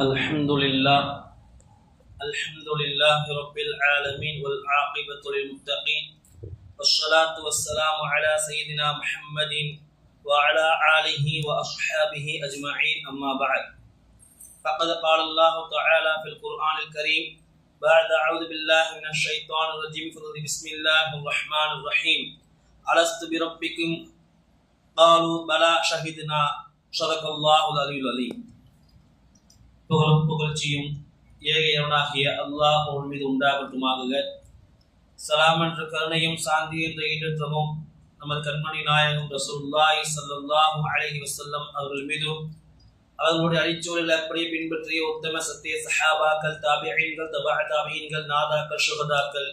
الحمد لله رب العالمين والعاقبة للمتقين والصلاة والسلام على سيدنا محمد وعلى آله وأصحابه أجمعين أما بعد فقد قال الله تعالى في القرآن الكريم بعد أعوذ بالله من الشيطان الرجيم بسم الله الرحمن الرحيم ألست بربكم قالوا بلى شهدنا صدق الله العلي العظيم. புகழும் புகழ்ச்சியும் ஏகையவனாகிய அல்லாஹ் மீது உண்டாகட்டுமாக. சலாம் என்ற கருணையும் சாந்தி என்ற ஈடற்றமும் நமது கண்மணி நாயகம் ரசூலுல்லாஹி ஸல்லல்லாஹு அலைஹி வஸல்லம் அவர்கள் மீதும் அவர்களுடைய அடிச்சூழலை அப்படியே பின்பற்றிய உத்தம சத்திய சஹாபாக்கள், தாபிஈன்கள், தபஅ தாபிஈன்கள், நாதாக்கள், ஷுஹதாக்கள்,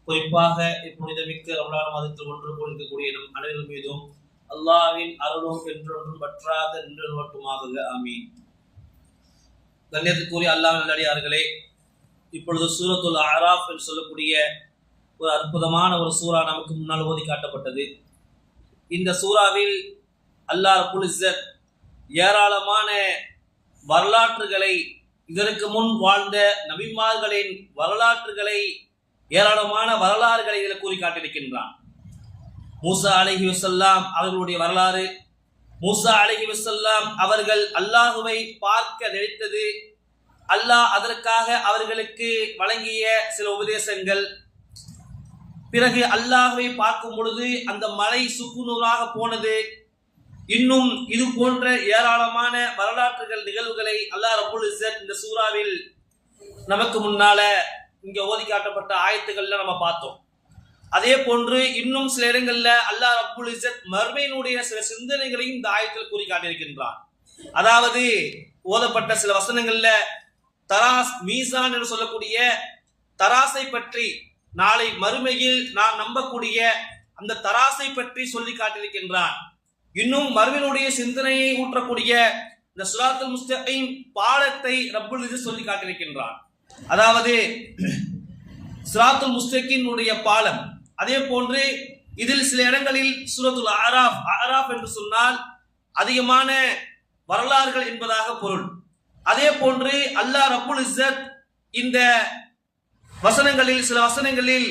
குறிப்பாக இப்புனிதமிக்க ரமலான் மாதத்தில் ஒன்று கொண்டிருக்கக்கூடிய நம் அனைவர்கள் மீதும் அல்லாஹ்வின் அருளும் என்றொன்றும் பற்றாத நின்று மட்டுமாக. ஆமீன். கண்ணியத்துக்குரிய அல்லாஹ் நல்லடியார்களே, இப்பொழுது சூரத்துல் அராஃப் என்று சொல்லக்கூடிய ஒரு அற்புதமான ஒரு சூரா நமக்கு முன்னால் ஓதி காட்டப்பட்டது. இந்த சூறாவில் அல்லாஹ் ரப்புல் இஸ்ஸத் ஏராளமான வரலாற்றுகளை, இதற்கு முன் வாழ்ந்த நபிமார்களின் வரலாற்றுகளை, ஏராளமான வரலாறுகளை இதில் கூறி காட்டியிருக்கின்றான். மூசா அலைஹி வஸல்லம் அவர்களுடைய வரலாறு, மூசா அலைஹி வஸல்லம் அவர்கள் அல்லாஹுவை பார்க்க நினைத்தது, அல்லாஹ் அதற்காக அவர்களுக்கு வழங்கிய சில உபதேசங்கள், பிறகு அல்லாஹுவை பார்க்கும் பொழுது அந்த மலை சுக்குநூறாக போனது, இன்னும் இது போன்ற ஏராளமான வரலாற்றுகள், நிகழ்வுகளை அல்லாஹ் ரப்புல் இஸ்ஸத் இந்த சூறாவில் நமக்கு முன்னால இங்க ஓதி காட்டப்பட்ட ஆயத்துக்கள்ல நம்ம பார்த்தோம். அதே போன்று இன்னும் சில இடங்கள்ல அல்லாஹ் ரப்புல் இஸ்ஸத் மர்மையினுடைய சில சிந்தனைகளையும் இந்த ஆயத்தில் கூறி காட்டியிருக்கின்றான். அதாவது ஓதப்பட்ட சில வசனங்கள்ல தராஸ், மீசான் என்று சொல்லக்கூடிய தராசை பற்றி, நாளை மறுமையில் நாம் நம்பக்கூடிய அந்த தராசை பற்றி சொல்லி காட்டியிருக்கின்றான். இன்னும் மர்மையினுடைய சிந்தனையை ஊற்றக்கூடிய இந்த சிராத்துல் முஸ்தகீம் பாலத்தை ரப்புல் இஸ்ஸத் சொல்லி காட்டியிருக்கின்றான். அதாவது சிராத்துல் முஸ்தகீமுடைய பாலம். அதே போன்று இதில் சில இடங்களில் சூரத்துல் அராஃப், அராஃப் என்று சொன்னால் அதிகமான வரலாறுகள் என்பதாக பொருள். அதே போன்று அல்லாஹ் ரப்புல் இஸ்ஸத் இந்த வசனங்களில், சில வசனங்களில்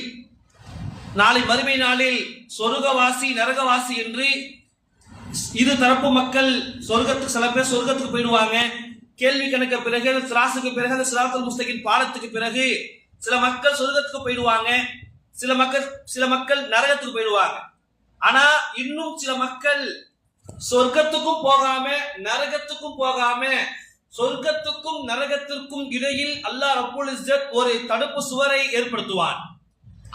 நாளை மறுமை நாளில் சொர்க்கவாசி, நரகவாசி என்று இரு தரப்பு மக்கள் சொர்க்கத்துக்கு, சில பேர் சொர்க்கத்துக்கு போயிடுவாங்க. கேள்வி கணக்கு பிறகு, சிராசுக்கு பிறகு, அந்த சிராத்துல் முஸ்தகீம் பாலத்துக்கு பிறகு சில மக்கள் சொர்க்கத்துக்கு போயிடுவாங்க, சில மக்கள் நரகத்துக்கு போயிடுவாங்க. ஆனா இன்னும் சில மக்கள் சொர்க்கத்துக்கும் போகாம நரகத்துக்கும் போகாம, சொர்க்கத்துக்கும் நரகத்திற்கும் இடையில் அல்லாஹ் ரப்புல் இஸ்ஸத் ஒரு தடுப்பு சுவரை ஏற்படுத்துவான்.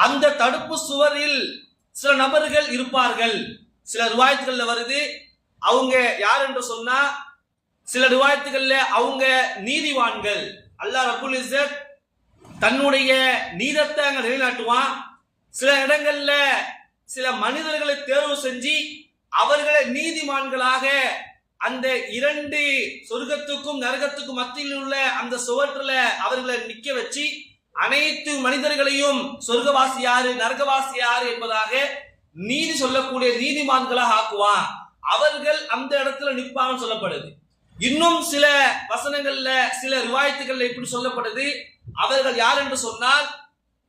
அந்த தடுப்பு சுவரில் சில நபர்கள் இருப்பார்கள். சில ரிவாயத்துகள்ல வருது, அவங்க யார் என்று சொன்னா, சில ரிவாயத்துகள்ல அவங்க நீதிவான்கள். அல்லாஹ் ரப்புல் இஸ்ஸத் தன்னுடைய நீதத்தை அங்க நிலைநாட்டுவான். சில இடங்கள்ல சில மனிதர்களை தேர்வு செஞ்சு அவர்களை நீதிமான்களாக அந்த இரண்டு சொர்க்கத்துக்கும் நரகத்துக்கும் மத்தியில் உள்ள அந்த சுவற்றில் அவர்களை நிக்க வச்சு அனைத்து மனிதர்களையும் சொர்க்கவாசி யாரு, நரகவாசி யாரு என்பதாக நீதி சொல்லக்கூடிய நீதிமான்களாக ஆக்குவான். அவர்கள் அந்த இடத்துல நிற்பாங்கன்னு சொல்லப்படுது. இன்னும் சில வசனங்கள்ல, சில ரிவாயத்துகள்ல இப்படி சொல்லப்படுது, அவர்கள் யார் என்று சொன்னால்,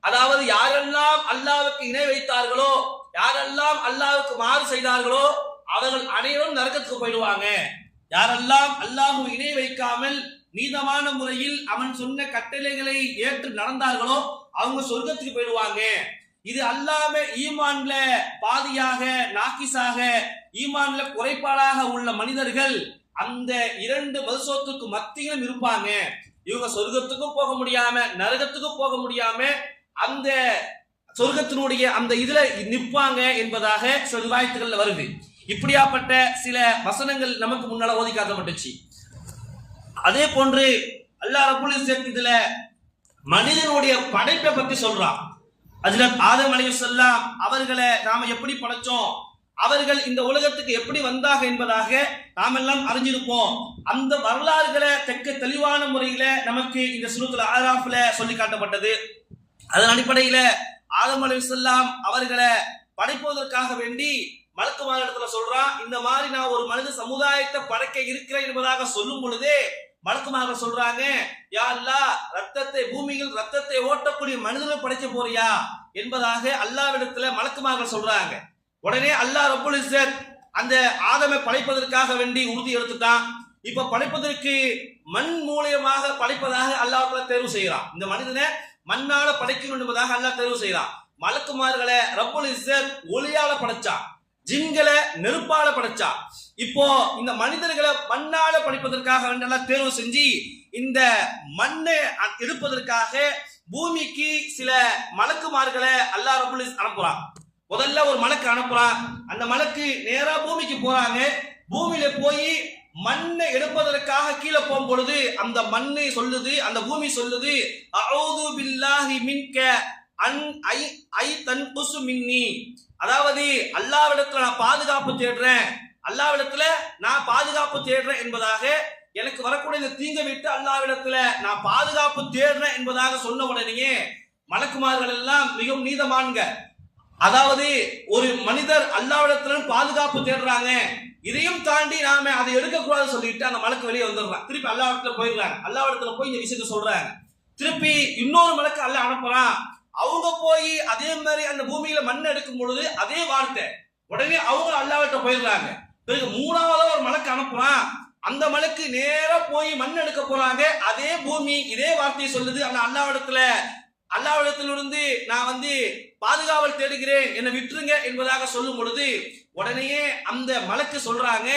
அதாவது யாரெல்லாம் அல்லாஹ்வுக்கு இணை வைத்தார்களோ, யாரெல்லாம் அல்லாஹ்வுக்கு மாறு செய்தார்களோ அவர்கள் அனைவரும் நரகத்துக்கு போயிடுவாங்க. யாரெல்லாம் அல்லாஹ் இணை வைக்காமல் நீதமான முறையில் அவன் சொன்ன கட்டளைகளை ஏற்று நடந்தார்களோ அவங்க சொர்க்கத்துக்கு போயிடுவாங்க. இது அல்லாம ஈமான்ல பாதியாக, நாக்கிஸாக, ஈமான்ல குறைபாடாக உள்ள மனிதர்கள் அந்த இரண்டு மதுசோத்துக்கு மத்தியிலும் இருப்பாங்க. இவங்க சொர்க்கத்துக்கும் போக முடியாம நரகத்துக்கும் போக முடியாம அந்த சொர்க்கத்தினுடைய அந்த இதுல நிற்பாங்க என்பதாக சில ரிவாயத்துகள்ல வருது. இப்படியாப்பட்ட சில வசனங்கள் நமக்கு முன்னால ஓதி காட்டப்பட்டுச்சு. அதே போன்று அல்லாஹ் ரப்புல் இஸ்ஸத் இதுல மனிதனுடைய படைப்பை பற்றி சொல்றான். ஹஜ்ரத் ஆதம் அலைஹிஸ்ஸலாம் அவர்களை நாம எப்படி படைச்சோம், அவர்கள் இந்த உலகத்துக்கு எப்படி வந்தாங்க என்பதாக நாம் எல்லாம் அறிஞ்சிருப்போம். அந்த வரலாறுகளை தெக்க தெளிவான முறையில நமக்கு இந்த சூரத்துல் அராஃப்ல சொல்லி காட்டப்பட்டது. அதன் அடிப்படையில ஆதம் அலைஹிஸ்ஸலாம் அவர்களை படைப்பதற்காக வேண்டி மலக்குமாரிடத்துல சொல்றான், இந்த மாதிரி நான் ஒரு மனித சமுதாயத்தை படைக்க இருக்கிறேன் என்பதாக சொல்லும் பொழுதே மலக்குமார்கள் சொல்றாங்க, யா அல்லாஹ், ரத்தத்தை பூமியில் ரத்தத்தை ஓட்டக்கூடிய மனிதனை படைக்க போறியா என்பதாக அல்லாஹ்விடத்துல மலக்குமார்கள் சொல்றாங்க. உடனே அல்லாஹ் ரப்புல் இஸ்ஸத் அந்த ஆதமை படைப்பதற்காக வேண்டி உறுதி எடுத்துட்டான். இப்ப படைப்பதற்கு மண் மூலியமாக படைப்பதாக அல்லாஹ் தேர்வு செய்யறான். இந்த மனிதனை மண்ணால படைக்கணும் என்பதாக அல்லாஹ் தேர்வு செய்யறான். மலக்குமார்களை ரப்புல் இஸ்ஸத் ஒளியால படைச்சான், ஜின்களை நெருப்பால படைச்சான். இப்போ இந்த மனிதர்களை மண்ணால படைப்பதற்காக வேண்டி தேர்வு செஞ்சு இந்த மண்ணை எடுப்பதற்காக பூமிக்கு சில மலக்குமார்களை அல்லாஹ் ரப்புல் இஸ்ஸத் அனுப்புறான். முதல்ல ஒரு மலக்கு அனுப்புறான். அந்த மலக்கு நேரா பூமிக்கு போறாங்க. பூமியில போய் மண்ணை எடுப்பதற்காக கீழே போகும் பொழுது அந்த மண்ணை சொல்லுது, அந்த பூமி சொல்லுது, அஊது பில்லாஹி மின்க அன் ஐ தன்குசு மின்னி, அதாவது அல்லாஹ்விடத்துல நான் பாதுகாப்பு தேடுறேன், அல்லாஹ்விடத்துல நான் பாதுகாப்பு தேடுறேன் என்பதாக, எனக்கு வரக்கூடிய இந்த தீங்கை விட்டு அல்லாஹ்விடத்துல நான் பாதுகாப்பு தேடுறேன் என்பதாக சொன்ன உடனேயே மலக்குமார்கள் எல்லாம் மிகவும் நீதமான்க. அதாவது ஒரு மனிதர் அல்லாஹ்விடத்துல பாதுகாப்பு தேடுறாங்க, இதையும் தாண்டி நாம அதை எடுக்கக்கூடாது சொல்லிட்டு அந்த மலக்கு வெளியே வந்துடுறான். திருப்பி அல்லாஹ்விடத்துல போயிடுறாங்க. அல்லாஹ்விடத்துல போய் இந்த விஷயத்த சொல்றாங்க. திருப்பி இன்னொரு மலக்கு அல்லாஹ் அனுப்புறான். அவங்க போய் அதே மாதிரி அந்த பூமியில மண் எடுக்கும் பொழுது அதே வார்த்தை, உடனே அவங்க அல்லாஹ்விட்ட போயிடுறாங்க. பிறகு மூணாவது ஒரு மலக்கு அனுப்புறான். அந்த மலக்கு நேரா போய் மண் எடுக்க போறாங்க. அதே பூமி இதே வார்த்தையை சொல்லுது, அந்த அல்லாஹ்விடத்திலிருந்து நான் பாதுகாவல் தேடுகிறேன், என்னை விட்டுருங்க என்பதாக சொல்லும் பொழுது உடனேயே அந்த மலக்கு சொல்றாங்க,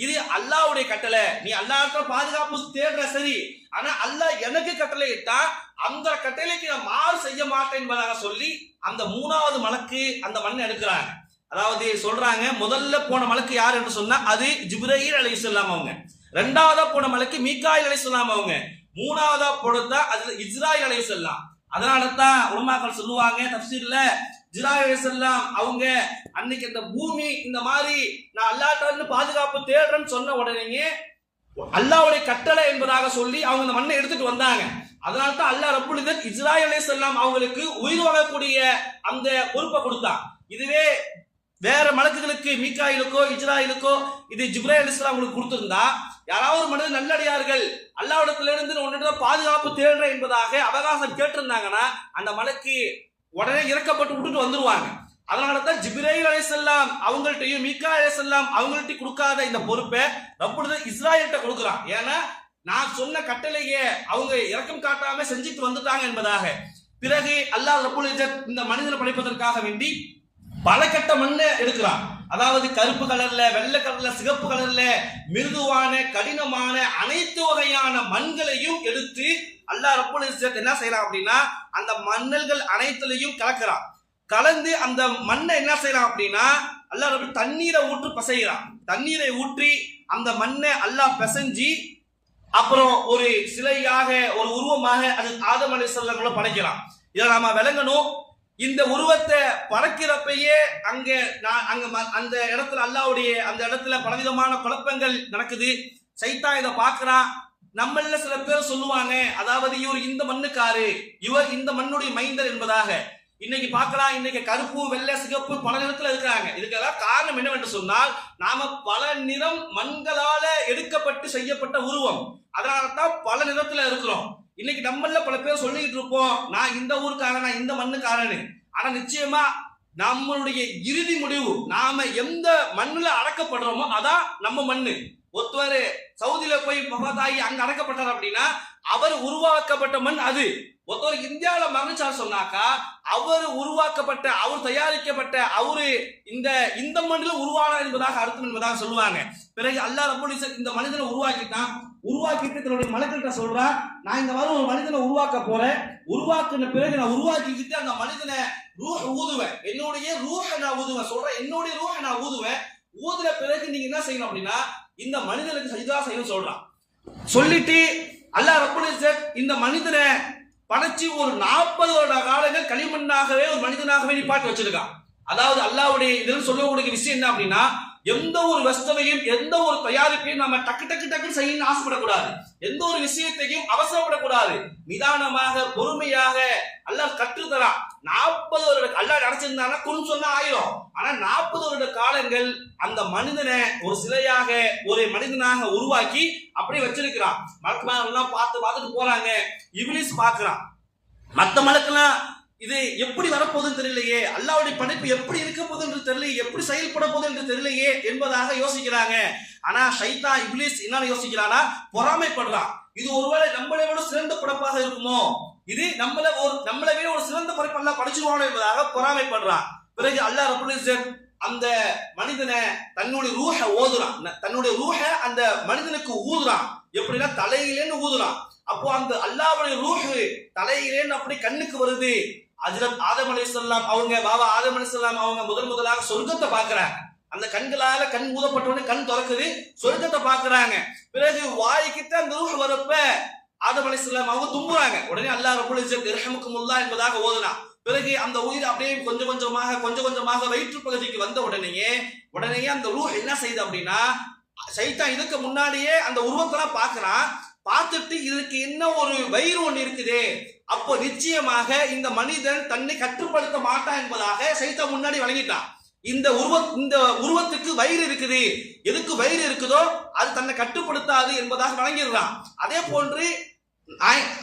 இது அல்லாஹ்வுடைய கட்டளை, நீ அல்லாஹ்விட்ட பாதுகாப்பு தேடுற சரி, ஆனா அல்லாஹ் எனக்கு கட்டளை இட்டா அந்த கட்டளைக்கு நான் மாறு செய்ய மாட்டேன் என்பதாக சொல்லி அந்த மூணாவது மலக்கு அந்த மண்ணை எடுக்கிறாங்க. அதாவது சொல்றாங்க, முதல்ல போன மலக்கு யார் என்று சொன்னா அது ஜிப்ரீல் அலைஹிஸ்ஸலாம் அவங்க, இரண்டாவதா போன மலக்கு மீகாயில் அலைஹிஸ்ஸலாம் அவங்க, மூணாவதா போனதா அது இஸ்ராயில் அலைஹிஸ்ஸலாம். அதனால தான் உலமாக்கள் சொல்லுவாங்க தஃப்சீர்ல, ஜிப்ரீல் அலைஹிஸ்ஸலாம் அவங்க அன்னைக்கு இந்த பூமி இந்த மாதிரி நான் அல்லாஹ்ட்ட பாதுகாப்பு தேடுறேன்னு சொன்ன உடனே அல்லாஹ்வுடைய கட்டளை என்பதாக சொல்லி அவங்க அந்த மண்ணை எடுத்துட்டு வந்தாங்க. அதனால தான் அல்லாஹ் ரப்புல் இஸ்ஸத் இஸ்ராயில் அலைஹிஸ்ஸலாம் அவங்களுக்கு உயிர் வாழக்கூடிய அந்த பொறுப்பை கொடுத்தான். இதுவே வேற மலக்குகளுக்கு மீகாயிலுக்கோ இஸ்ராயிலுக்கோ இது ஜிப்ரீல் அலைஹிஸ்ஸலாம் அவங்களுக்கு கொடுத்திருந்தா, யாராவது மனிதர் நல்லடியார்கள் அல்லாஹ்விடத்திலிருந்து ஒன்றை பாதுகாப்பு தேடுற என்பதாக அவகாசம் கேட்டிருந்தாங்கன்னா அந்த மலக்கு உடனே இறக்கப்பட்டு விட்டுட்டு வந்துருவாங்க. அதனாலதான் ஜிப்ரீல் அலைஹிஸ்ஸலாம் அவங்கள்ட்டையும் மீகாயில் அலைஹிஸ்ஸலாம் அவங்கள்ட்ட கொடுக்காத இந்த பொறுப்பை ரப்புல் இஸ்ஸத் இஸ்ராயில்கிட்ட கொடுக்குறான். ஏன்னா நான் சொன்ன கட்டளையே அவங்க இரக்கம் காட்டாம செஞ்சுட்டு வந்துட்டாங்க என்பதாக. பிறகு அல்லாஹ் ரப்புல் இஸ்ஸத் இந்த மனிதனை படைப்பதற்காக வேண்டி பல கட்ட மண்ணை எடுக்கிறான். அதாவது கருப்பு கலர்ல, வெள்ளை கலர்ல, சிகப்பு கலர்ல, மிருதுவான கடினமான அனைத்து வகையான மண்களையும் எடுத்து அல்லாஹ் ரப்புல் இஸ்ஸத் என்ன செய்யலாம் அப்படின்னா அந்த மண்ணல்கள் அனைத்திலையும் கலக்கிறான். கலந்து அந்த மண்ணை என்ன செய்யலாம் அப்படின்னா அல்லாஹ் ரப்புல் தண்ணீரை ஊற்றி பசைகிறான். தண்ணீரை ஊற்றி அந்த மண்ணை அல்லாஹ் பிசைஞ்சி அப்புறம் ஒரு சிலையாக ஒரு உருவமாக அது ஆதம் அலைஹிஸ்ஸலாம் படைக்கிறான். இதை நாம விளங்கணும். இந்த உருவத்தை பறக்கிறப்பயே அங்க அந்த இடத்துல அல்லாஹ்வுடைய அந்த இடத்துல பலவிதமான குழப்பங்கள் நடக்குது. சைத்தான் இதை பார்க்கிறான். நம்மள சில பேர் சொல்லுவாங்க, அதாவது இவர் இந்த மண்ணுக்காரு, இவர் இந்த மண்ணுடைய மைந்தர் என்பதாக. இன்னைக்கு பார்க்கலாம், இன்னைக்கு கருப்பு, வெள்ளை, சிகப்பு பல நிறத்துல இருக்கிறாங்க. இதுக்கெல்லாம் காரணம் என்னவென்று சொன்னால் நாம பல நிறம் மண்களால எடுக்கப்பட்டு செய்யப்பட்ட உருவம். அதனாலதான் பல நிறத்துல இருக்கிறோம். இன்னைக்கு நம்மள பல பேர் சொல்லிட்டு இருப்போம், நான் இந்த ஊருக்காரன், நான் இந்த மண்ணுக்காரன்னு. ஆனா நிச்சயமா நம்மளுடைய இறுதி முடிவு நாம எந்த மண்ணுல அடக்கப்படுறோமோ அதான் நம்ம மண்ணு. ஒருத்தர் சவுதியில போய் மகதாயி அங்க அடக்கப்பட்டார் அப்படின்னா அவர் உருவாக்கப்பட்ட மண் அது. ஒருத்தர் இந்தியாவில மரணிச்சார் சொன்னாக்கா அவர் உருவாக்கப்பட்ட, அவர் தயாரிக்கப்பட்ட, அவரு இந்த மண்ணில உருவானார் என்பதாக அர்த்தம் என்பதாக சொல்லுவாங்க. பிறகு அல்லாஹ் ரப்புல் இஸ்ஸத் இந்த மனிதனை உருவாக்கிட்டு தன்னுடைய மலக்கிட்ட சொல்றா, நான் இந்த மாதிரி ஒரு மனிதனை உருவாக்க போறேன், உருவாக்குன பிறகு நான் உருவாக்கிக்கிட்டு அந்த மனிதனை ரூஹ் ஊதுவேன், என்னுடைய ரூஹ நான் ஊதுவேன், சொல்றேன் என்னுடைய ரூஹ நான் ஊதுவேன். ஊதுற பிறகு நீங்க என்ன செய்யணும் அப்படின்னா இந்த மனிதனுக்கு சஜ்தா செய்யணும் சொல்றான். சொல்லிட்டு அல்லாஹ் ரப்புல் இஸ்ஸத் இந்த மனிதனை படைச்சு ஒரு 40 வருட காலங்கள் களிமண்ணாகவே ஒரு மனிதனாகவே நிப்பாட்டி வச்சிருக்கான். அதாவது அல்லாஹ்வுடைய இதில் சொல்லக்கூடிய விஷயம் என்ன அப்படின்னா எந்த ஒரு வஸ்துவையும் எந்த ஒரு தயாரிப்பையும் நம்ம டக்கு செய்யணும்னு ஆசைப்படக்கூடாது. எந்த ஒரு விஷயத்தையும் அவசரப்படக்கூடாது. நிதானமாக பொறுமையாக அல்லாஹ் கற்றுத்தரான். 40 வருட அல்லாஹ் நினைச்சிருந்தானா குன் சொன்னா ஆயிரும். ஆனா 40 வருட காலங்கள் அந்த மனிதனை ஒரு சிலையாக ஒரு மனிதனாக உருவாக்கி அப்படியே வச்சிருக்கிறான். மலக்குமாரெல்லாம் பார்த்துட்டு போறாங்க. இப்லீஸ் பார்க்கிறான். மத்த மலக்கெல்லாம் இது எப்படி வரப்போகுதுன்னு தெரியலையே, அல்லாஹ்வுடைய படைப்பு எப்படி இருக்க போகுது என்று தெரியலையே, எப்படி செயல்பட போகுது என்று தெரியலையே என்பதாக யோசிக்கிறாங்க. ஆனா ஷைத்தான் இப்லீஸ் என்ன யோசிக்கிறானா, பொறாமைப்படுறான். இது ஒருவேளை நம்மளை விட சிறந்த படைப்பாக இருக்குமோ, இது நம்மளை விட ஒரு சிறந்த படைப்பு அல்லாஹ் படைச்சிருவானோ என்பதாக பொறாமைப்படுறான். பிறகு அல்லாஹ் ரப்பல் இஸ்ஸத் அந்த மனிதனை தன்னுடைய ரூஹ ஓதுறான். தன்னுடைய ரூஹ அந்த மனிதனுக்கு ஊதுறான். எப்படின்னா தலையிலேன்னு ஊதுறான். அப்போ அந்த அல்லாஹ்வுடைய ரூஹ் தலையிலேன்னு அப்படி கண்ணுக்கு வருது. ஹஜ்ரத் ஆதம் அலைஹிஸ்ஸலாம் அவங்க பாபா ஆதம் அலைஹிஸ்ஸலாம் அவங்க முதலாக சொர்க்கத்தை பார்க்கறாங்க. அந்த கண்களால கண் ஊதப்பட்டவனே கண் திறக்குது, சொர்க்கத்தை பார்க்கறாங்க. பிறகு வாய்க்கிட்ட அந்த ரூஹ் வரப்ப ஆதம் அலைஹிஸ்ஸலாம் அவங்க தும்புறாங்க. உடனே அல்லாஹ் ரப்பல் இஸ்ஸத் இர்ஹமுக்குமுல்லாஹ் என்பதாக ஓதுனான். பிறகு அந்த உயிர் அப்படியே கொஞ்சம் கொஞ்சமாக வயிற்று பகுதிக்கு வந்த உடனேயே அந்த ரூஹ் என்ன செய்யுது அப்படின்னா, ஷைத்தான் இதுக்கு முன்னாடியே அந்த உருவத்தெல்லாம் பார்க்கறான். பார்த்துட்டு இதுக்கு என்ன ஒரு வயிறு ஒன்று இருக்குதே, அப்போ நிச்சயமாக இந்த மனிதன் தன்னை கட்டுப்படுத்த மாட்டான் என்பதாக ஷைத்தான் முன்னாடி வழங்கிட்டான். இந்த உருவத்துக்கு வயிறு இருக்குது, எதுக்கு வயிறு இருக்குதோ அது தன்னை கட்டுப்படுத்தாது என்பதாக வழங்கிடுறான். அதே போன்று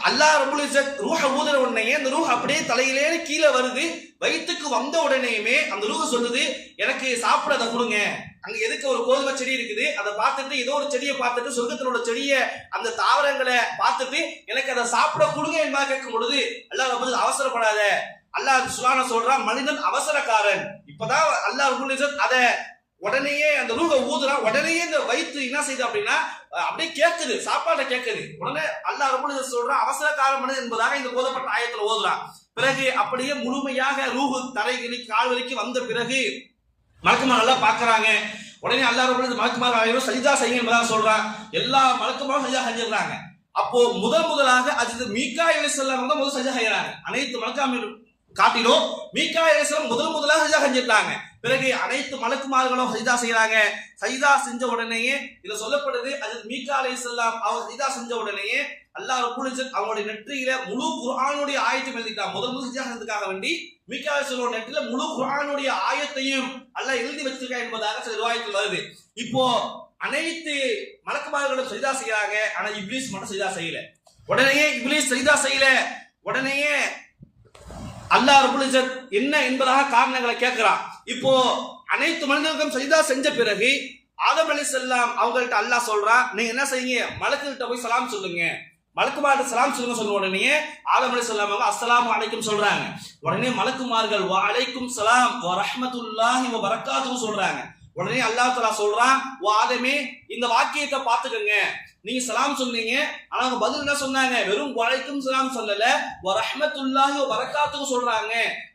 அல்லாஹ் ரப்பல் இஸ்ஸத் ரூஹ ஊதுற உடனே அந்த ரூஹ் அப்படியே தலையிலே கீழே வருது. வயிற்றுக்கு வந்த உடனேயுமே அந்த ரூஹ் சொல்லுது, எனக்கு சாப்பிட கொடுங்க. அங்க எதுக்கு ஒரு கோதுமை செடி இருக்குது, அதை பார்த்துட்டு ஏதோ ஒரு செடியை பார்த்துட்டு சொர்க்கத்தில் உள்ள செடியை அந்த தாவரங்களை பார்த்துட்டு எனக்கு அதை சாப்பிட கொடுங்க என்பதாக கேட்கும் பொழுது அல்லாஹ் ரப்பல் அவசரப்படாத. அல்லாஹ் சுப்ஹானஹு சொல்றான், மனிதன் அவசரக்காரன். இப்பதான் அல்லாஹ் ரப்பல் இஸ்ஸத் அதை உடனேயே அந்த ரூஹ ஊதுறான். உடனேயே இந்த வயிற்று என்ன செய்யுது அப்படின்னா அப்படியே கேட்குது, சாப்பாட்டை கேட்குது. உடனே அல்லாஹ் ரப்பல் இஸ்ஸத் சொல்றான், அவசரக்கார மனிதன் என்பதாக இந்த ஓதப்பட்ட ஆயத்துல ஓதுறான். பிறகு அப்படியே முழுமையாக ரூஹ் கால் வரைக்கும் வந்த பிறகு மலக்குமார் எல்லாம் பார்க்கறாங்க. உடனே அல்லாஹ் ரப்பல் இஸ்ஸத் மலக்குமார் சஜ்தா செய்யுங்க என்பதாக சொல்றான். எல்லா மலக்குமாரும் சஜ்தா செஞ்சிடறாங்க. அப்போ முதலாக அது மீகாயில் அலைஹிஸ்ஸலாம் தான் முதல் சஜ்தா செய்யறாங்க. அனைத்து மலக்குமாரும் காட்டிலும் மீகாயில் அலைஹிஸ்ஸலாம் முதலாக சஜ்தா செஞ்சிட்டாங்க. பிறகு அனைத்து மலக்குமார்களும் சஜ்தா செய்யறாங்க. சஜ்தா செஞ்ச உடனேயே இதுல சொல்லப்படுது, அது மீகாயில் அலைஹிஸ்ஸலாம் அவங்க சஜ்தா செஞ்ச உடனேயே அல்லாஹ் ரப்பல் இஸ்ஸத் அவங்களுடைய நெற்றியில முழு குர்ஆனுடைய ஆயத்தை எழுதிட்டான். முதல் சஜ்தா செஞ்சதுக்காக வேண்டி மீகாயில் அலைஹிஸ்ஸலாம் நெற்றியில முழு குர்ஆனுடைய ஆயத்தையும் அல்லாஹ் எழுதி வச்சிருக்கான் என்பதாக சில ரிவாயத்தில் வருது. இப்போ அனைத்து மலக்குமார்களும் சஜ்தா செய்யறாங்க. ஆனா இப்லீஸ் மட்டும் சஜ்தா செய்யல. உடனேயே இப்லீஸ் சஜ்தா செய்யல. உடனேயே அல்லாஹ் ரப்பல் இஸ்ஸத் என்ன என்பதாக காரணங்களை கேட்கிறான். இப்போ அனைத்து மனிதர்களுக்கும் சஜ்தா செஞ்ச பிறகு ஆதம் அலைஹிஸ்ஸலாம் அவங்கள்ட்ட அல்லாஹ் சொல்றான், நீங்க என்ன செய்யுங்க, மலக்குகிட்ட போய் சலாம் சொல்லுங்க. மலக்குமார்கிட்ட சலாம் சொல்லுங்க. சொன்ன உடனே ஆதம் அலைஹிஸ்ஸலாம் அவங்க அஸ்ஸலாமு அலைக்கும் சொல்றாங்க. உடனே மலக்குமார்கள் வ அலைக்கும் ஸலாம் வ ரஹ்மத்துல்லாஹி வ பரக்காத்துஹு சொல்றாங்க. உடனே அல்லாஹ் தஆலா சொல்றான், ஓ ஆதமே இந்த வாக்கியத்தை பார்த்துக்கங்க, நீங்க சலாம் சொன்னீங்க, ஆனா அவங்க பதில் என்ன சொன்னாங்க, வெறும் வலைக்கும் சலாம் சொல்லல, வ ரஹ்மத்துல்லாஹி வ பரக்காத்துஹு சொல்றாங்க.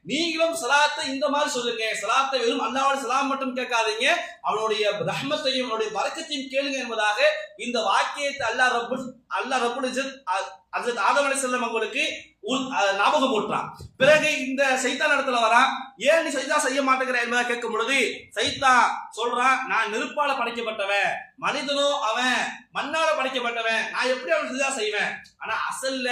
நீங்களும் சலாத்தை இந்த மாதிரி சொல்லுங்க. சலாத்தை வெறும் அல்லாஹ்வுடைய சலாம் மட்டும் கேட்காதீங்க, அவனுடைய ரஹ்மத்தையும் அவனுடைய பரக்கத்தையும் கேளுங்க என்பதாக இந்த வாக்கியத்தை அல்லாஹ் ரப்பல் இஸ்ஸத் ஹஜ்ரத் ஆதம் அலைஹிஸ்ஸலாம் அவங்களுக்கு ஞாபகம் ஊட்டுறான். பிறகு இந்த சைத்தான் இடத்துல வரான், ஏன் நீ சஜ்தா செய்ய மாட்டேங்கிற என்பதாக கேட்கும் பொழுது சைத்தான் சொல்றான், நான் நெருப்பால படைக்கப்பட்டவன், மனிதனோ அவன் மண்ணால படைக்கப்பட்டவன், நான் எப்படி அவன் சஜ்தா செய்வேன்? ஆனா அசல்ல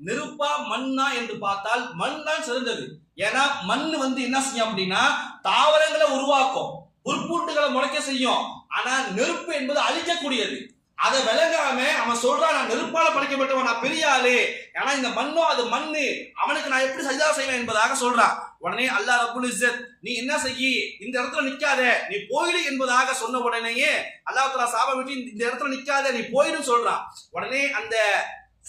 நெருப்பா மண்ணா என்று பார்த்தால் மண் தான் சிறந்தது. ஏன்னா மண் என்ன செய்யும் அப்படின்னா தாவரங்களை உருவாக்கும், புற்பூட்டுகளை முளைக்க செய்யும். ஆனா நெருப்பு என்பது அழிக்கக்கூடியது. அதை விளங்காம அவன் சொல்றான், நான் நெருப்பால படைக்கப்பட்டவன், நான் பெரிய ஆளு, ஏன்னா இந்த மண்ணோ அது மண்ணு, அவனுக்கு நான் எப்படி சஜ்தா செய்வேன் என்பதாக சொல்றான். உடனே அல்லாஹ் ரப்பல் இஸ்ஸத் நீ என்ன செய்யி, இந்த இடத்துல நிக்காத, நீ போயிடு என்பதாக சொன்ன உடனேயே அல்லாஹ் தஆலா சாப விட்டு இந்த இடத்துல நிக்காத, நீ போயிடுன்னு சொல்றான். உடனே அந்த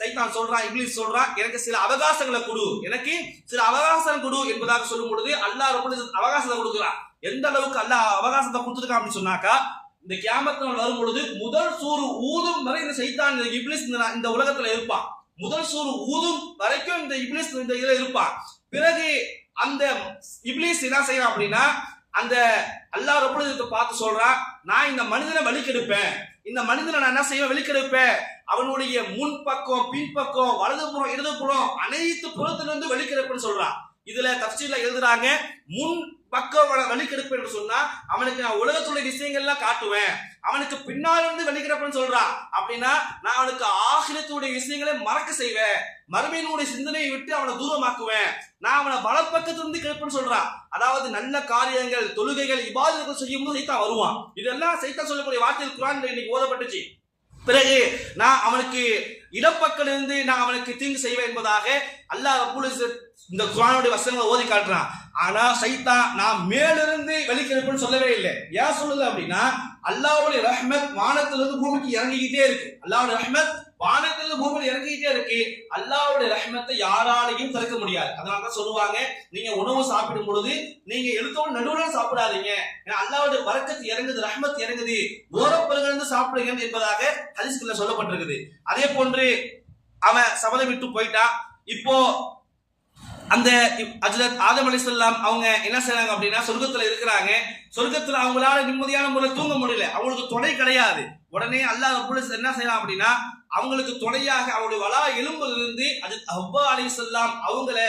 சைத்தான் சொல்றான், இப்லீஸ் சொல்றான், எனக்கு சில அவகாசங்களை கொடு, எனக்கு சில அவகாசம் கொடு என்பதாக சொல்லும் பொழுது அல்லாஹ் ரப்பல் இஸ்ஸத் அவகாசத்தை கொடுக்கிறான். எந்த அளவுக்கு அல்லாஹ் அவகாசத்தை கொடுத்துருக்கான் அப்படின்னு சொன்னாக்கா, இந்த கியாமத் நாள் வரும் பொழுது முதல் சூறு ஊதும் வரை இந்த சைத்தான் இந்த இப்லீஸ் இந்த உலகத்துல இருப்பான். முதல் சூறு ஊதும் வரைக்கும் இந்த இப்லீஸ் இந்த இதுல இருப்பான். பிறகு அந்த இப்லீஸ் என்ன செய்யறான் அப்படின்னா, அந்த அல்லாஹ் ரப்பல் இஸ்ஸத் பார்த்து சொல்றான், நான் இந்த மனிதனை வழிகெடுப்பேன், இந்த மனிதனை நான் என்ன செய்வேன், வெளிக்கெடுப்பேன், அவனுடைய முன்பக்கம் பின்பக்கம் வலதுபுறம் இடதுபுறம் அனைத்து புறத்திலிருந்து வெளிக்கெடுப்புன்னு சொல்றான். இதுல தஃசீர்ல எழுதுறாங்க, முன் பக்க வழிகெடுப்பு என்று சொன்னா அவனுக்கு நான் உலகத்துடைய விஷயங்கள்லாம் காட்டுவேன், அவனுக்கு பின்னால் இருந்து வழிகெடுப்புன்னு சொல்றான். அப்படின்னா நான் அவனுக்கு ஆகிரத்துடைய விஷயங்களை மறக்க செய்வேன், மறுமையினுடைய சிந்தனையை விட்டு அவனை தூரமாக்குவேன், நான் அவனை வலப்பக்கத்திலிருந்து கெடுப்புன்னு சொல்றான். அதாவது நல்ல காரியங்கள், தொழுகைகள், இபாதத்துகள் செய்யும் போது சைத்தான் வருவான். இதெல்லாம் சைத்தான் சொல்லக்கூடிய வார்த்தைகள் குர்ஆன்ல இன்னைக்கு ஓதப்பட்டுச்சு. பிறகு நான் அவனுக்கு இடப்பக்கிலிருந்து நான் அவனுக்கு தீங்கு செய்வேன் என்பதாக அல்லாஹ் ரப்பல் இஸ்ஸத் இந்த குர்ஆனுடைய வசனங்களை ஓதி காட்டுறான். ஆனா சைத்தான் நான் மேலிருந்து வெளிக்கிருப்புன்னு சொல்லவே இல்லை. ஏன் சொல்லுது அப்படின்னா, அல்லாஹ்வுடைய ரஹ்மத் வானத்திலிருந்து பூமிக்கு இறங்கிக்கிட்டே இருக்கு. அல்லாஹ்வுடைய ரஹ்மத் வானத்திலிருந்து பூமியில் இறங்கிக்கிட்டே இருக்கு. அல்லாஹ்வுடைய ரஹ்மத்தை யாராலையும் தடுக்க முடியாது. அதனாலதான் சொல்லுவாங்க, நீங்க உணவு சாப்பிடும் பொழுது நீங்க எடுத்தோடு நடுவுல சாப்பிடாதீங்க, ஏன்னா அல்லாஹ்வுடைய பரக்கத்து இறங்குது, ரஹ்மத் இறங்குது, ஓரப்பருகிலிருந்து சாப்பிடுங்க என்பதாக ஹதீஸ்ல சொல்லப்பட்டிருக்குது. அதே போன்று அவன் சபதம் விட்டு போயிட்டான். இப்போ அந்த ஹஜ்ரத் ஆதம் அலைஹிஸ்ஸலாம் அவங்க என்ன செய்றாங்க அப்படின்னா, சொர்க்கத்துல இருக்கிறாங்க. சொர்க்கத்துல அவங்களால நிம்மதியான முறையில் தூங்க முடியல, அவங்களுக்கு துணை கிடையாது. உடனே அல்லாஹ் ரப்பல் இஸ்ஸத் என்ன செய்யலாம் அப்படின்னா, அவங்களுக்கு துணையாக அவங்களுடைய வலா எலும்பிலிருந்து ஹஜ்ரத் ஹவ்வா அலைஹிஸ்ஸலாம் அவங்கள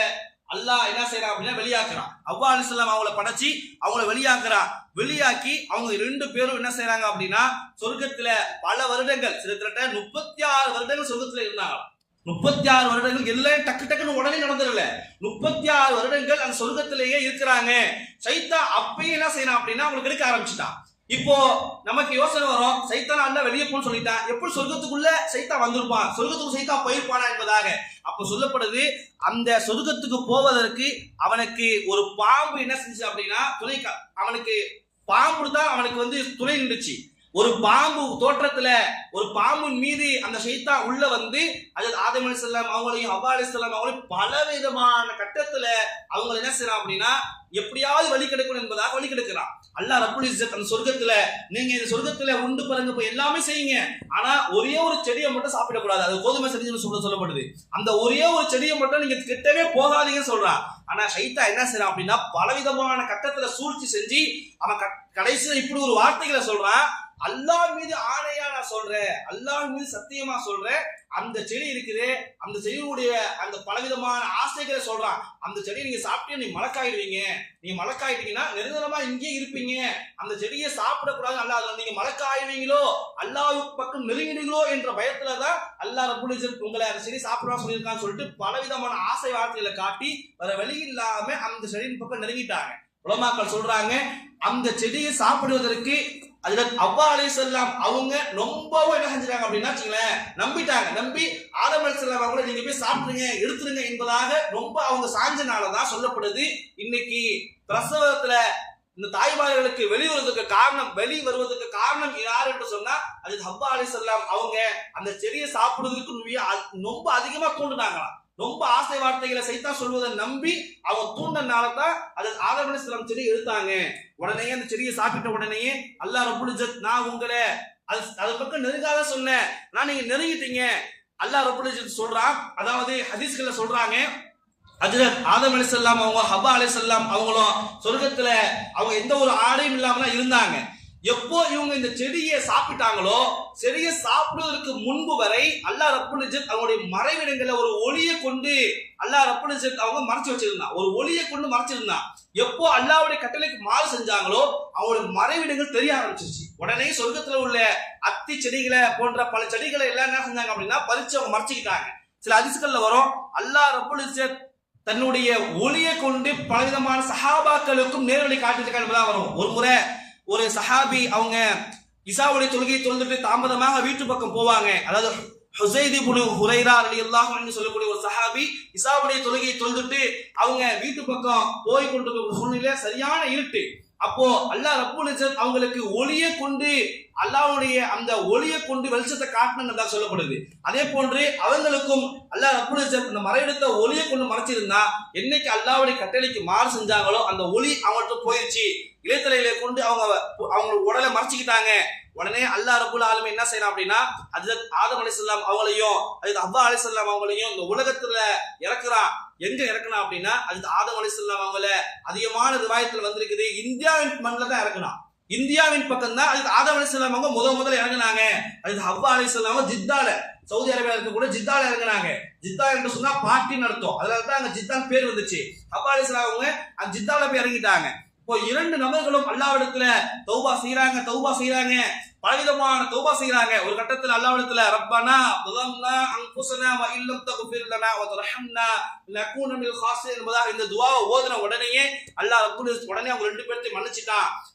அல்லாஹ் என்ன செய்யறான் அப்படின்னா வெளியாக்குறான். ஹவ்வா அலைஹிஸ்ஸலாம் அவங்கள படைச்சி அவங்கள வெளியாக்குறான். வெளியாக்கி அவங்க 2 பேரும் என்ன செய்யறாங்க அப்படின்னா, சொர்க்கத்துல பல வருடங்கள், கிட்டத்தட்ட 36 வருடங்கள் சொர்க்கத்துல இருந்தாங்க. 36 வருடங்கள் எல்லாம் டக்கு டக்குன்னு உடனே நடந்துடல. 36 வருடங்கள் அந்த சொர்க்கத்திலேயே இருக்கிறாங்க. சைத்தான் அப்பயே என்ன செய்யணும் அப்படின்னா அவங்களுக்கு எடுக்க ஆரம்பிச்சுட்டான். இப்போ நமக்கு யோசனை வரும், சைத்தான் அல்ல வெளியே போன்னு சொல்லிட்டான், எப்படி சொர்க்கத்துக்குள்ள சைத்தான் வந்திருப்பான், சொர்க்கத்துக்கு சைத்தான் போயிருப்பானா என்பதாக. அப்ப சொல்லப்படுது, அந்த சொர்க்கத்துக்கு போவதற்கு அவனுக்கு ஒரு பாம்பு என்ன செஞ்சு அப்படின்னா துணை, அவனுக்கு பாம்பு தான் அவனுக்கு துணை நின்றுச்சு. ஒரு பாம்பு தோற்றத்துல ஒரு பாம்பின் மீது அந்த ஷைத்தான் உள்ள வந்து ஹஜ்ரத் ஆதம் அலைஹிஸ்ஸலாம் அவங்களையும் ஹவ்வா அலைஹிஸ்ஸலாம் அவங்களையும் பல விதமான கட்டத்துல அவங்க என்ன செய்யறான் அப்படின்னா எப்படியாவது வழி கிடைக்கணும் என்பதாக வழி கிடைக்கிறான். அல்லாஹ் ரப்பல் இஸ்ஸத் அந்த சொர்க்கத்துல, நீங்க இந்த சொர்க்கத்துல உண்டு பரங்க போய் எல்லாமே செய்யுங்க, ஆனா ஒரே ஒரு செடியை மட்டும் சாப்பிடக்கூடாது, அது கோதுமை செடின்னு சொல்லப்படுது. அந்த ஒரே ஒரு செடியை மட்டும் நீங்க கிட்டவே போகாதீங்கன்னு சொல்றான். ஆனா ஷைத்தான் என்ன செய்யறான் அப்படின்னா பலவிதமான கட்டத்துல சூழ்ச்சி செஞ்சு அவன் கடைசியில இப்படி ஒரு வார்த்தைகளை சொல்றான், அல்லாஹ் மீது ஆணையா நான் சொல்றேன், அல்லாஹ் மீது சத்தியமா சொல்றேன், அந்த செடி இருக்குது, அந்த செடியுடைய அந்த பலவிதமான ஆசைகளை சொல்றான், அந்த செடியை நீங்க சாப்பிட்டு நீங்க மலக்காயிடுவீங்க, நீங்க மலக்காயிட்டீங்கன்னா நிரந்தரமா இங்கே இருப்பீங்க, அந்த செடியை சாப்பிடக்கூடாது, அல்லாஹ் நீங்க மலக்காயிடுவீங்களோ அல்லாஹ் பக்கம் நெருங்கிடுங்களோ என்ற பயத்துலதான் அல்லாஹ் ரப்பல் இஸ்ஸத் உங்களை அந்த செடி சாப்பிடா சொல்லியிருக்கான்னு சொல்லிட்டு பலவிதமான ஆசை வார்த்தைகளை காட்டி வேற வழி இல்லாம அந்த செடியின் பக்கம் நெருங்கிட்டாங்க. உலமாக்கள் சொல்றாங்க, அந்த செடியை சாப்பிடுவதற்கு ஹஜ்ரத் ஹவ்வா அலைஹிஸ்ஸலாம் அவங்க ரொம்பவும் என்ன செஞ்சாங்க அப்படின்னா நம்பிட்டாங்க. நம்பி ஆதம் அலைஹிஸ்ஸலாம் அவங்கள நீங்க போய் சாப்பிடுங்க எடுத்துருங்க என்பதாக ரொம்ப அவங்க சாஞ்சனாலதான் சொல்லப்படுது. இன்னைக்கு பிரசவத்துல இந்த தாய்மார்களுக்கு வெளி வருவதற்கு காரணம் யார் என்று சொன்னா ஹஜ்ரத் ஹவ்வா அலைஹிஸ்ஸலாம் அவங்க அந்த செடியை சாப்பிடுவதற்கு ரொம்ப அதிகமா தூண்டுனாங்களாம். ரொம்ப ஆசை வார்த்தைகளை சைத்தான் சொல்வதை நம்பி அவங்க தூண்டனாலதான் அது ஆதம் அலைஹிஸ்ஸலாம் செடி எடுத்தாங்க. உடனே அந்த செடியை சாப்பிட்ட உடனேயே அல்லாஹ் ரப்பல் இஸ்ஸத் நான் உங்களை அது பக்கம் நெருங்காத சொன்னேன், நான் நீங்க நெருங்கிட்டீங்க. அல்லாஹ் ரப்பல் இஸ்ஸத் சொல்றான், அதாவது ஹதீஸ்கள்ல சொல்றாங்க, ஹஜ்ரத் ஆதம் அலைஹிஸ்ஸலாம் அவங்க ஹவ்வா அலைஹிஸ்ஸலாம் அவங்களும் சொர்க்கத்துல அவங்க எந்த ஒரு ஆடையும் இல்லாம தான் இருந்தாங்க. எப்போ இவங்க இந்த செடியை சாப்பிட்டாங்களோ, செடியை சாப்பிடுவதற்கு முன்பு வரை அல்லாஹ் ரப்பல் இஸ்ஸத் அவங்களுடைய மறைவிடங்களை ஒரு ஒளியை கொண்டு அல்லாஹ் ரப்பல் இஸ்ஸத் அவங்க மறைச்சு வச்சிருந்தான், ஒரு ஒளியை கொண்டு மறைச்சிருந்தான். எப்போ அல்லாஹ்வுடைய கட்டளைக்கு மாறு செஞ்சாங்களோ அவங்களுடைய மறைவிடங்கள் தெரிய ஆரம்பிச்சிருச்சு. உடனே சொர்க்கத்துல உள்ள அத்தி செடிகளை போன்ற பல செடிகளை எல்லாம் என்ன செஞ்சாங்க அப்படின்னா பறிச்சு அவங்க மறைச்சிக்கிட்டாங்க. சில ஹதீஸ்கள்ல வரும், அல்லாஹ் ரப்பல் இஸ்ஸத் தன்னுடைய ஒளியை கொண்டு பலவிதமான சஹாபாக்களுக்கும் நேர்வழி காட்டியிருக்காங்க என்பதா வரும். ஒரு முறை ஒரு சஹாபி அவங்க இசாவுடைய தொழுகையை தொழுதுட்டு தாமதமாக வீட்டு பக்கம் போவாங்க. அதாவது ஹுசைத் இப்னு ஹுரைரா ரலியல்லாஹு அன்ஹு சொல்லக்கூடிய ஒரு சஹாபி இசாவுடைய தொழுகையை தொழுதுட்டு அவங்க வீட்டு பக்கம் போய் கொண்டிருக்கிற சூழ்நிலை சரியான இருட்டு. அப்போ அல்லாஹ் ரப்பல் இஸ்ஸத் அவங்களுக்கு ஒளியை கொண்டு அல்லாஹ்வுடைய அந்த ஒளியை கொண்டு வெளிச்சத்தை காட்டணும்னு சொல்லப்படுது. அதே போன்று அவங்களுக்கும் அல்லாஹ் ரப்பல் இஸ்ஸத் அந்த மறைவிடத்தை ஒளியை கொண்டு மறைச்சிருந்தா என்னைக்கு அல்லாஹ்வுடைய கட்டளைக்கு மாறு செஞ்சாங்களோ அந்த ஒளி அவங்கள்ட்ட போயிடுச்சு. இளைத்தலையில கொண்டு அவங்க உடலை மறைச்சிக்கிட்டாங்க. உடனே அல்லாஹ் ரப்பல் ஆலமீன் என்ன செய்யறான் அப்படின்னா ஹஜ்ரத் ஆதம் அலைஹிஸ்ஸலாம் அவங்களையும் ஹஜ்ரத் ஹவ்வா அலைஹிஸ்ஸலாம் அவங்களையும் இந்த உலகத்துல இறக்குறான். எங்க இறக்குனா அப்படின்னா ஹஜ்ரத் ஆதம் அலைஹிஸ்ஸலாம் அவங்கள அதிகமான ரிவாயத்துல வந்திருக்குது இந்தியாவின் மண்ணில் தான் இறக்குனான். இந்தியாவின் பக்கம் தான் ஹஜ்ரத் ஆதம் அலைஹிஸ்ஸலாம் அவங்க முதல்ல இறங்குனாங்க. ஹஜ்ரத் ஹவ்வா அலைஹிஸ்ஸலாம் ஜித்தால சவுதி அரேபியா இருக்கக்கூடிய ஜித்தால இறங்குனாங்க. ஜித்தா என்று சொன்னா பார்ட்டின்னு அர்த்தம். அதனால தான் அங்க ஜித்தான் பேர் வந்துச்சு. ஹப்பா அலைஹிஸ்ஸலாம் அவங்க அந்த ஜித்தால போய் இறங்கிட்டாங்க. இப்போ 2 நபர்களும் அல்லாஹ்விடத்துல தௌபா செய்றாங்க, பலவிதமான தௌபா செய்றாங்க. ஒரு கட்டத்துல அல்லாஹ்விடத்துல ரப்பனா ظلمنا انفسنا وان لم تغفر لنا وترحمنا لنكون من الخاسرين என்பதாக இந்த துஆவை ஓதுன உடனேயே அல்லாஹ் ரப்பல் இஸ்ஸத் உடனே அவங்க 2 பேர்த்தையும்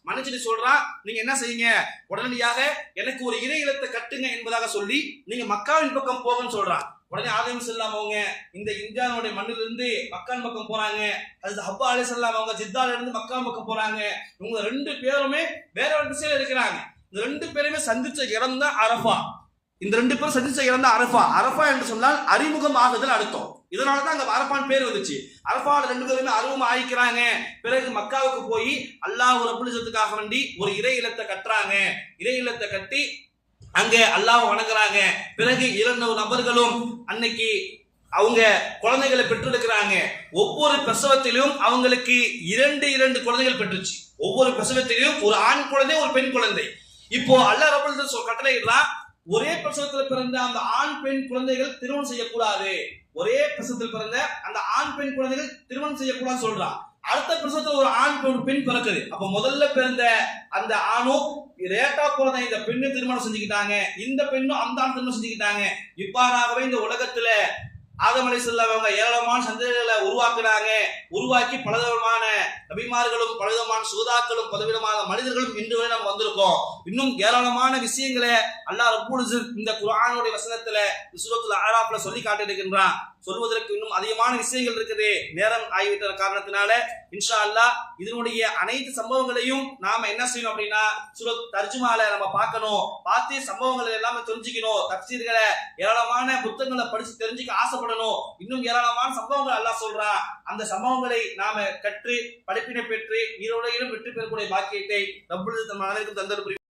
மன்னிச்சிட்டு சொல்றான், நீங்க என்ன செய்யுங்க, உடனடியாக எனக்கு ஒரு இறை இல்லத்தை கட்டுங்க என்பதாக சொல்லி நீங்க மக்காவின் பக்கம் போங்கன்னு சொல்றான். உடனே ஆதம் ஸல்லல்லாஹு அவங்க இந்த இந்தியாவுடைய மண்ணில இருந்து மக்கான் பக்கம் போறாங்க. அது ஹப்பா அலைஹிஸ்ஸலாம் அவங்க ஜித்தால இருந்து மக்கான் பக்கம் போறாங்க. இவங்க 2 பேருமே வேற ஒரு திசையில இருக்கிறாங்க. இந்த 2 பேருமே சந்திச்ச இடம் தான் அரஃபா. இந்த 2 பேரும் சந்திச்ச இடம் தான் அரஃபா. அரஃபா என்று சொன்னால் அறிமுகம் ஆகுதல் அர்த்தம். இதனால தான் அங்க அரஃபான் பேர் வந்துச்சு. அரஃபால 2 பேருமே அறிமுகம் ஆயிக்கிறாங்க. பிறகு மக்காவுக்கு போய் அல்லாஹ் ரப்பல் இஸ்ஸத்துக்காக வேண்டி ஒரு இறை இல்லத்தை கட்டுறாங்க. இறை இல்லத்தை கட்டி அங்கே அல்லாஹ் வணங்குறாங்க. பிறகு 2 நபர்களும் அன்னைக்கு அவங்க குழந்தைகளை பெற்றெடுக்கிறாங்க. ஒவ்வொரு பிரசவத்திலும் அவங்களுக்கு 2 குழந்தைகள் பெற்றுச்சு. ஒவ்வொரு பிரசவத்திலும் ஒரு ஆண் குழந்தை ஒரு பெண் குழந்தை. இப்போ அல்லாஹ் ரப்பல் இஸ்ஸத் கட்டளையிடுறான், ஒரே பிரசவத்துல பிறந்த அந்த ஆண் பெண் குழந்தைகள் திருமணம் செய்யக்கூடாது. ஒரே பிரசவத்தில் பிறந்த அந்த ஆண் பெண் குழந்தைகள் திருமணம் செய்யக்கூடாது சொல்றான். அடுத்த பிரசவத்துல ஒரு ஆண் பெண் பிறக்குது. அப்ப முதல்ல பிறந்த அந்த ஆணும் ரேட்டா பிறந்த இந்த பெண்ணு திருமணம் செஞ்சுக்கிட்டாங்க, இந்த பெண்ணும் அந்த ஆண் திருமணம் செஞ்சுக்கிட்டாங்க. இவ்வாறாகவே இந்த உலகத்துல ஆதம் அலைஹிஸ்ஸலாம் அவங்க ஏராளமான சந்ததிகளை உருவாக்கி பலவிதமான நபிமார்களும் பலவிதமான சுகதாக்களும் பலவிதமான மனிதர்களும் இன்று வரை நம்ம வந்திருக்கோம். இன்னும் ஏராளமான விஷயங்களை அல்லாஹ் ரப்பல் இஸ்ஸத் இந்த குர்ஆனுடைய வசனத்துல சூரத்துல் அஅராஃப்ல சொல்லி காட்டியிருக்கின்றான். சொல்வதற்கு இன்னும் அதிகமான விஷயங்கள் இருக்குது. நேரம் ஆகிவிட்ட காரணத்தினால இன்ஷா அல்லாஹ் இதனுடைய அனைத்து சம்பவங்களையும் நாம என்ன செய்யணும் அப்படின்னா சூரத் தர்ஜுமால நம்ம பார்க்கணும். பார்த்து சம்பவங்களை எல்லாமே தெரிஞ்சுக்கணும். தஃசீர்களை ஏராளமான புத்தகங்களை படிச்சு தெரிஞ்சுக்க ஆசைப்படணும். இன்னும் ஏராளமான சம்பவங்கள் அல்லாஹ் சொல்றான். அந்த சம்பவங்களை நாம கற்று படிப்பினை பெற்று ஈரோடையிலும் வெற்றி பெறக்கூடிய பாக்கியத்தை ரப்பல் இஸ்ஸத் நம்ம அனைவருக்கும் தந்தருள்